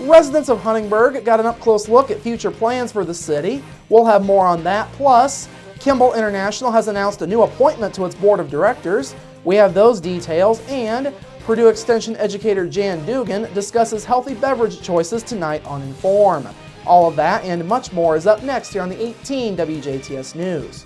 Residents of Huntingburg got an up-close look at future plans for the city. We'll have more on that. Plus, Kimball International has announced a new appointment to its board of directors. We have those details, and Purdue Extension educator Jan Dugan discusses healthy beverage choices tonight on Inform. All of that and much more is up next here on the 18 WJTS News.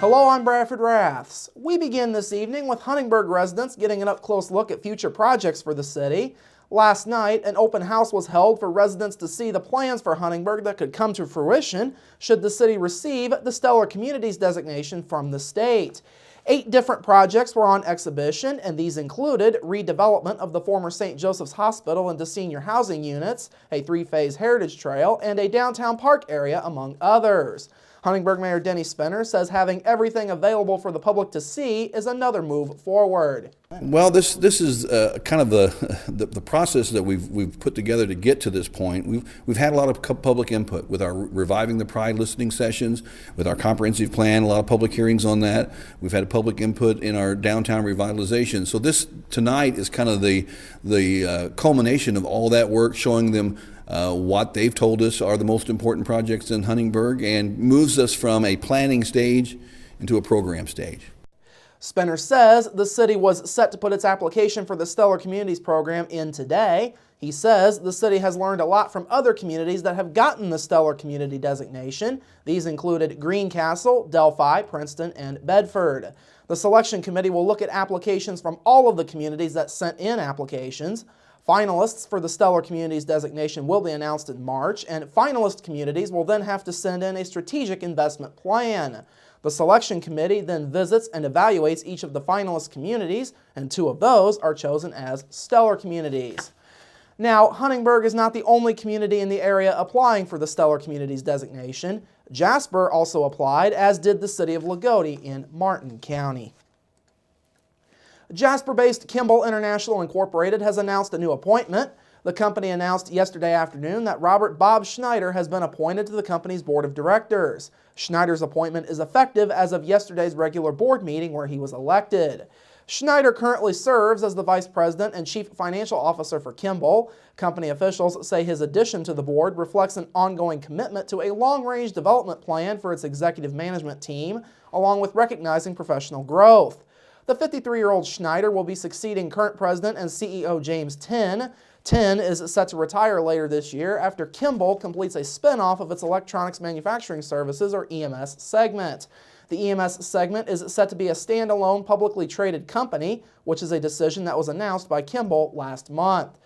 Hello, I'm Bradford Raths. We begin this evening with Huntingburg residents getting an up-close look at future projects for the city. Last night, an open house was held for residents to see the plans for Huntingburg that could come to fruition should the city receive the Stellar Communities designation from the state. 8 different projects were on exhibition, and these included redevelopment of the former St. Joseph's Hospital into senior housing units, a 3-phase heritage trail, and a downtown park area, among others. Huntingburg Mayor Denny Spinner says having everything available for the public to see is another move forward. Well, this is kind of the process that we've put together to get to this point. We've had a lot of public input with our Reviving the Pride listening sessions, with our comprehensive plan, a lot of public hearings on that. We've had public input in our downtown revitalization. So this tonight is kind of the culmination of all that work, showing them what they've told us are the most important projects in Huntingburg, and moves us from a planning stage into a program stage. Spinner says the city was set to put its application for the Stellar Communities program in today. He says the city has learned a lot from other communities that have gotten the Stellar Community designation. These included Greencastle, Delphi, Princeton, and Bedford. The selection committee will look at applications from all of the communities that sent in applications. Finalists for the Stellar Communities designation will be announced in March, and finalist communities will then have to send in a strategic investment plan. The selection committee then visits and evaluates each of the finalist communities, and 2 of those are chosen as Stellar Communities. Now, Huntingburg is not the only community in the area applying for the Stellar Communities designation. Jasper also applied, as did the city of Lagodi in Martin County. Jasper-based Kimball International Incorporated has announced a new appointment. The company announced yesterday afternoon that Robert Bob Schneider has been appointed to the company's board of directors. Schneider's appointment is effective as of yesterday's regular board meeting where he was elected. Schneider currently serves as the vice president and chief financial officer for Kimball. Company officials say his addition to the board reflects an ongoing commitment to a long-range development plan for its executive management team, along with recognizing professional growth. The 53-year-old Schneider will be succeeding current president and CEO James Tinn. Tinn is set to retire later this year after Kimball completes a spin-off of its Electronics Manufacturing Services, or EMS, segment. The EMS segment is set to be a standalone publicly traded company, which is a decision that was announced by Kimball last month.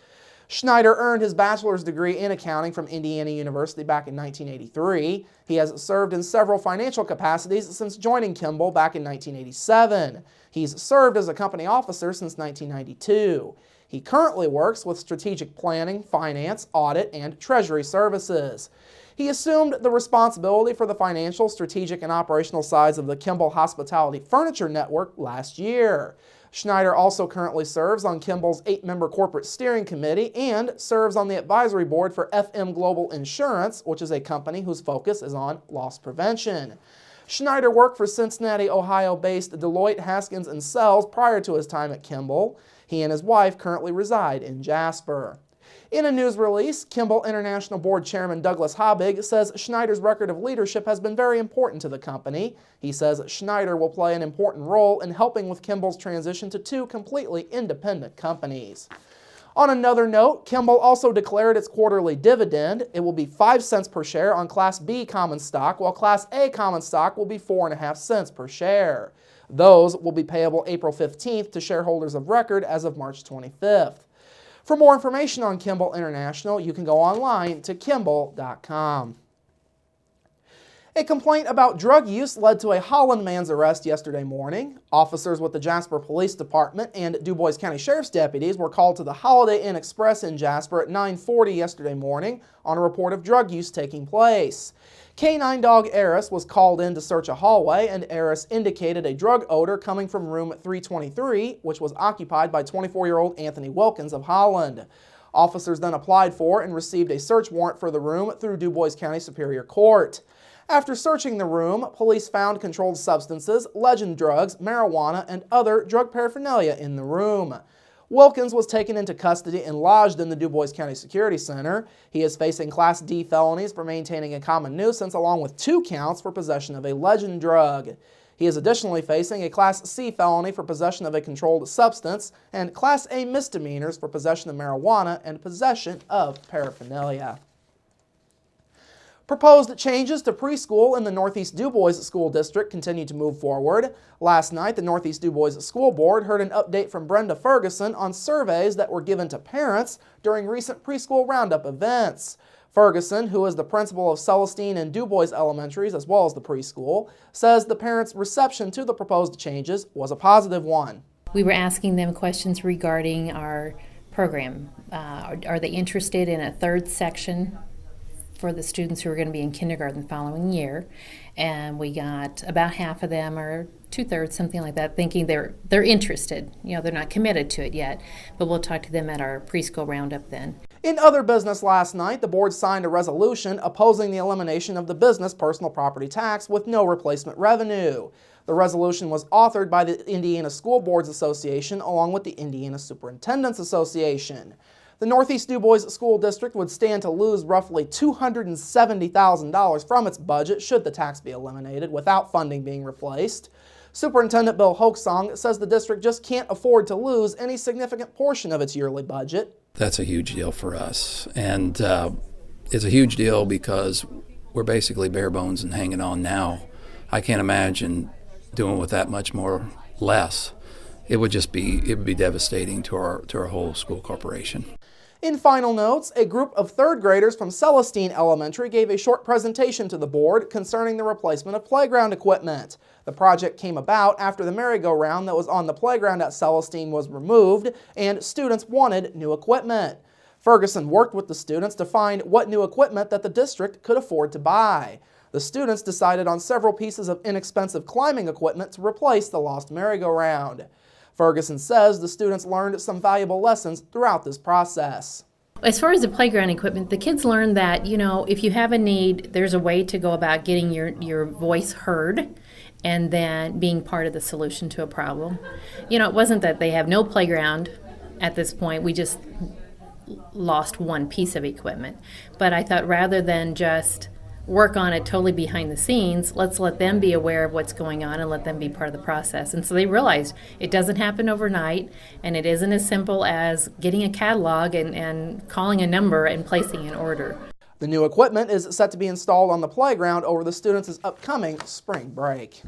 Schneider earned his bachelor's degree in accounting from Indiana University back in 1983. He has served in several financial capacities since joining Kimball back in 1987. He's served as a company officer since 1992. He currently works with strategic planning, finance, audit, and treasury services. He assumed the responsibility for the financial, strategic, and operational sides of the Kimball Hospitality Furniture Network last year. Schneider also currently serves on Kimball's 8-member corporate steering committee and serves on the advisory board for FM Global Insurance, which is a company whose focus is on loss prevention. Schneider worked for Cincinnati, Ohio-based Deloitte Haskins & Sells prior to his time at Kimball. He and his wife currently reside in Jasper. In a news release, Kimball International Board Chairman Douglas Habig says Schneider's record of leadership has been very important to the company. He says Schneider will play an important role in helping with Kimball's transition to 2 completely independent companies. On another note, Kimball also declared its quarterly dividend. It will be 5 cents per share on Class B common stock, while Class A common stock will be 4.5 cents per share. Those will be payable April 15th to shareholders of record as of March 25th. For more information on Kimball International, you can go online to kimball.com. A complaint about drug use led to a Holland man's arrest yesterday morning. Officers with the Jasper Police Department and DuBois County Sheriff's deputies were called to the Holiday Inn Express in Jasper at 9:40 yesterday morning on a report of drug use taking place. Canine dog Eris was called in to search a hallway, and Eris indicated a drug odor coming from room 323, which was occupied by 24-year-old Anthony Wilkins of Holland. Officers then applied for and received a search warrant for the room through DuBois County Superior Court. After searching the room, police found controlled substances, legend drugs, marijuana, and other drug paraphernalia in the room. Wilkins was taken into custody and lodged in the DuBois County Security Center. He is facing Class D felonies for maintaining a common nuisance, along with 2 counts for possession of a legend drug. He is additionally facing a Class C felony for possession of a controlled substance and Class A misdemeanors for possession of marijuana and possession of paraphernalia. Proposed changes to preschool in the Northeast DuBois School District continue to move forward. Last night, the Northeast DuBois School Board heard an update from Brenda Ferguson on surveys that were given to parents during recent preschool roundup events. Ferguson, who is the principal of Celestine and DuBois Elementaries as well as the preschool, says the parents' reception to the proposed changes was a positive one. We were asking them questions regarding our program. Are they interested in a 3rd section for the students who are going to be in kindergarten the following year? And we got about half of them, or 2/3, something like that, thinking they're interested. You know, they're not committed to it yet, but we'll talk to them at our preschool roundup then. In other business last night, the board signed a resolution opposing the elimination of the business personal property tax with no replacement revenue. The resolution was authored by the Indiana School Boards Association along with the Indiana Superintendents Association. The Northeast DuBois School District would stand to lose roughly $270,000 from its budget should the tax be eliminated without funding being replaced. Superintendent Bill Hoaksong says the district just can't afford to lose any significant portion of its yearly budget. That's a huge deal for us, and it's a huge deal because we're basically bare bones and hanging on now. I can't imagine doing with that much more less. It would be devastating to our whole school corporation. In final notes, a group of 3rd graders from Celestine Elementary gave a short presentation to the board concerning the replacement of playground equipment. The project came about after the merry-go-round that was on the playground at Celestine was removed and students wanted new equipment. Ferguson worked with the students to find what new equipment that the district could afford to buy. The students decided on several pieces of inexpensive climbing equipment to replace the lost merry-go-round. Ferguson says the students learned some valuable lessons throughout this process. As far as the playground equipment, the kids learned that, you know, if you have a need, there's a way to go about getting your voice heard and then being part of the solution to a problem. You know, it wasn't that they have no playground at this point. We just lost one piece of equipment. But I thought rather than just work on it totally behind the scenes, let's let them be aware of what's going on and let them be part of the process. And so they realized it doesn't happen overnight, and it isn't as simple as getting a catalog and calling a number and placing an order. The new equipment is set to be installed on the playground over the students' upcoming spring break.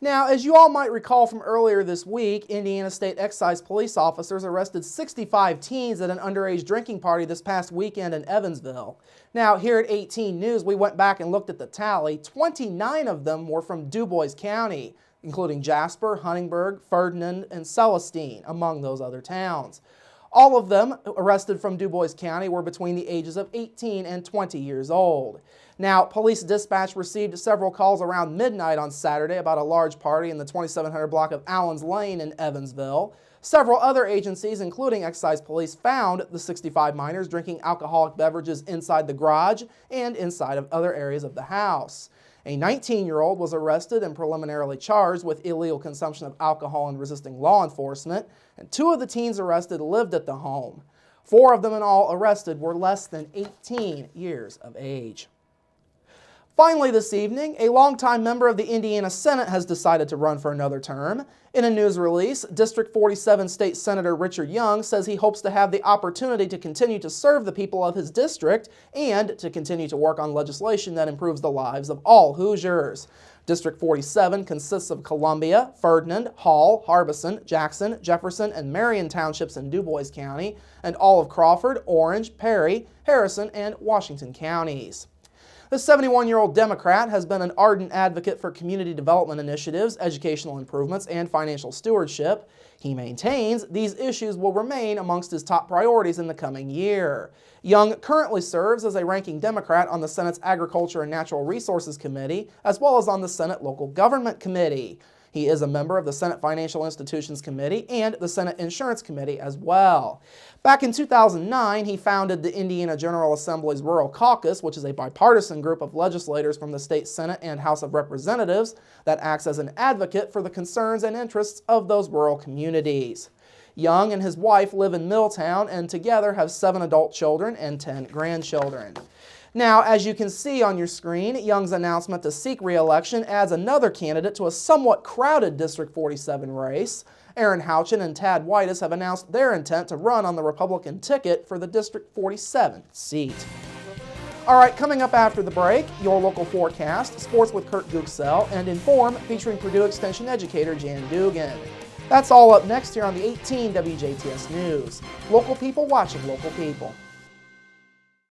Now, as you all might recall from earlier this week, Indiana State Excise police officers arrested 65 teens at an underage drinking party this past weekend in Evansville. Now, here at 18 News, we went back and looked at the tally. 29 of them were from DuBois County, including Jasper, Huntingburg, Ferdinand, and Celestine, among those other towns. All of them arrested from DuBois County were between the ages of 18 and 20 years old. Now, police dispatch received several calls around midnight on Saturday about a large party in the 2700 block of Allens Lane in Evansville. Several other agencies, including Excise Police, found the 65 minors drinking alcoholic beverages inside the garage and inside of other areas of the house. A 19-year-old was arrested and preliminarily charged with illegal consumption of alcohol and resisting law enforcement, and 2 of the teens arrested lived at the home. 4 of them in all arrested were less than 18 years of age. Finally this evening, a longtime member of the Indiana Senate has decided to run for another term. In a news release, District 47 State Senator Richard Young says he hopes to have the opportunity to continue to serve the people of his district and to continue to work on legislation that improves the lives of all Hoosiers. District 47 consists of Columbia, Ferdinand, Hall, Harbison, Jackson, Jefferson, and Marion townships in DuBois County, and all of Crawford, Orange, Perry, Harrison, and Washington counties. The 71-year-old Democrat has been an ardent advocate for community development initiatives, educational improvements, and financial stewardship. He maintains these issues will remain amongst his top priorities in the coming year. Young currently serves as a ranking Democrat on the Senate's Agriculture and Natural Resources Committee, as well as on the Senate Local Government Committee. He is a member of the Senate Financial Institutions Committee and the Senate Insurance Committee as well. Back in 2009, he founded the Indiana General Assembly's Rural Caucus, which is a bipartisan group of legislators from the state Senate and House of Representatives that acts as an advocate for the concerns and interests of those rural communities. Young and his wife live in Milltown and together have 7 adult children and 10 grandchildren. Now, as you can see on your screen, Young's announcement to seek re-election adds another candidate to a somewhat crowded District 47 race. Aaron Houchin and Tad Whitus have announced their intent to run on the Republican ticket for the District 47 seat. All right, coming up after the break, your local forecast, sports with Kurt Guxell, and Inform featuring Purdue Extension educator Jan Dugan. That's all up next here on the 18 WJTS News. Local people watching local people.